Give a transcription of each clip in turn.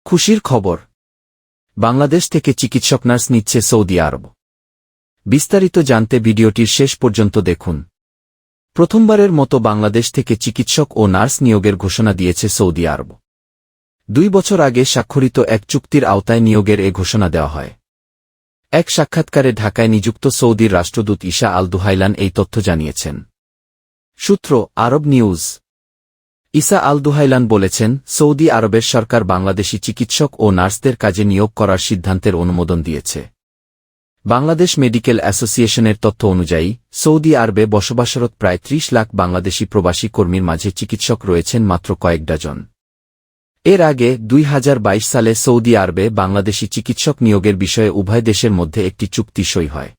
খুশির খবর, বাংলাদেশ থেকে চিকিৎসক নার্স নিচ্ছে সৌদি আরব। বিস্তারিত জানতে ভিডিওটির শেষ পর্যন্ত দেখুন। প্রথমবারের মতো বাংলাদেশ থেকে চিকিৎসক ও নার্স নিয়োগের ঘোষণা দিয়েছে সৌদি আরব। 2 বছর আগে স্বাক্ষরিত এক চুক্তির আওতায় নিয়োগের এ ঘোষণা দেওয়া হয়। এক সাক্ষাৎকারে ঢাকায় নিযুক্ত সৌদির রাষ্ট্রদূত ঈসা আল দুহাইলান এই তথ্য জানিয়েছেন। সূত্র আরব নিউজ। ঈসা আল দুহাইলান বলেছেন, সৌদি আরবের সরকার বাংলাদেশি চিকিৎসক ও নার্সদের কাজে নিয়োগ করার সিদ্ধান্তের অনুমোদন দিয়েছে। বাংলাদেশ মেডিকেল অ্যাসোসিয়েশনের তথ্য অনুযায়ী সৌদি আরবে বসবাসরত প্রায় 30 লাখ বাংলাদেশি প্রবাসী কর্মীর মাঝে চিকিৎসক রয়েছেন মাত্র কয়েক ডজন। এর আগে 2022 সালে সৌদি আরবে বাংলাদেশি চিকিৎসক নিয়োগের বিষয়ে উভয় দেশের মধ্যে একটি চুক্তি সই হয়।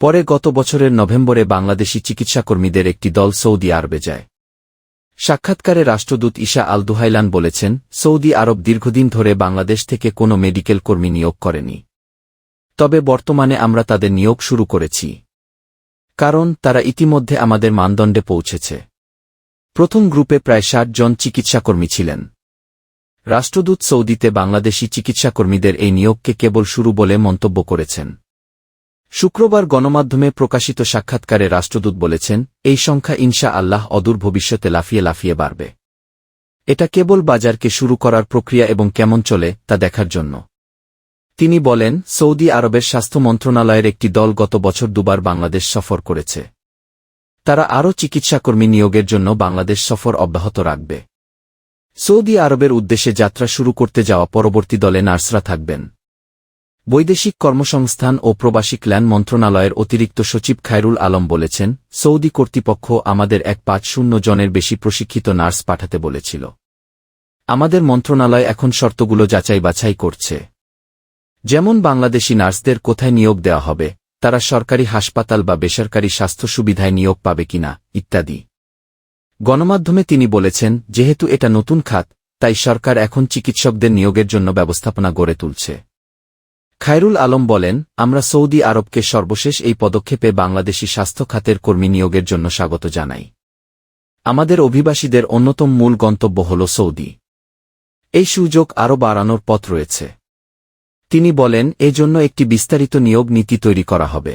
পরে গত বছরের নভেম্বরে বাংলাদেশি চিকিৎসাকর্মীদের একটি দল সৌদি আরবে যায়। সাক্ষাৎকারে রাষ্ট্রদূত ঈসা আল দুহাইলান বলেছেন, সৌদি আরব দীর্ঘদিন ধরে বাংলাদেশ থেকে কোনো মেডিকেল কর্মী নিয়োগ করেনি। তবে বর্তমানে আমরা তাদের নিয়োগ শুরু করেছি। কারণ তারা ইতিমধ্যে আমাদের মানদণ্ডে পৌঁছেছে। প্রথম গ্রুপে প্রায় 60 জন চিকিৎসাকর্মী ছিলেন। রাষ্ট্রদূত সৌদিতে বাংলাদেশি চিকিৎসাকর্মীদের এই নিয়োগকে কেবল শুরু বলে মন্তব্য করেছেন। শুক্রবার গণমাধ্যমে প্রকাশিত সাক্ষাৎকারে রাষ্ট্রদূত বলেছেন, এই সংখ্যা ইনশা আল্লাহ অদূর ভবিষ্যতে লাফিয়ে লাফিয়ে বাড়বে। এটা কেবল বাজারকে শুরু করার প্রক্রিয়া এবং কেমন চলে তা দেখার জন্য। তিনি বলেন, সৌদি আরবের স্বাস্থ্য মন্ত্রণালয়ের একটি দল গত বছর 2 বার বাংলাদেশ সফর করেছে। তারা আরও চিকিৎসাকর্মী নিয়োগের জন্য বাংলাদেশ সফর অব্যাহত রাখবে। সৌদি আরবের উদ্দেশ্যে যাত্রা শুরু করতে যাওয়া পরবর্তী দলে নার্সরা থাকবেন। বৈদেশিক কর্মসংস্থান ও প্রবাসী কল্যাণ মন্ত্রণালয়ের অতিরিক্ত সচিব খায়রুল আলম বলেছেন, সৌদি কর্তৃপক্ষ আমাদের 150 জনের বেশি প্রশিক্ষিত নার্স পাঠাতে বলেছিল। আমাদের মন্ত্রণালয় এখন শর্তগুলো যাচাই বাছাই করছে। যেমন বাংলাদেশি নার্সদের কোথায় নিয়োগ দেওয়া হবে, তারা সরকারি হাসপাতাল বা বেসরকারি স্বাস্থ্য সুবিধায় নিয়োগ পাবে কিনা, ইত্যাদি। গণমাধ্যমে তিনি বলেছেন, যেহেতু এটা নতুন খাত, তাই সরকার এখন চিকিৎসকদের নিয়োগের জন্য ব্যবস্থাপনা গড়ে তুলছে। খায়রুল আলম বলেন, আমরা সৌদি আরবকে সর্বশেষ এই পদক্ষেপে বাংলাদেশি স্বাস্থ্য খাতের কর্মী নিয়োগের জন্য স্বাগত জানাই। আমাদের অভিবাসীদের অন্যতম মূল গন্তব্য হল সৌদি। এই সুযোগ আরও বাড়ানোর পথ রয়েছে। তিনি বলেন, এজন্য একটি বিস্তারিত নিয়োগ নীতি তৈরি করা হবে।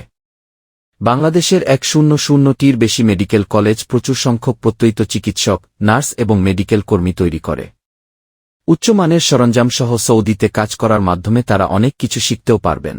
বাংলাদেশের 100টির বেশি মেডিকেল কলেজ প্রচুর সংখ্যক প্রত্যয়িত চিকিৎসক, নার্স এবং মেডিকেল কর্মী তৈরি করে। উচ্চমানের সরঞ্জামসহ সৌদিতে কাজ করার মাধ্যমে তারা অনেক কিছু শিখতেও পারবেন।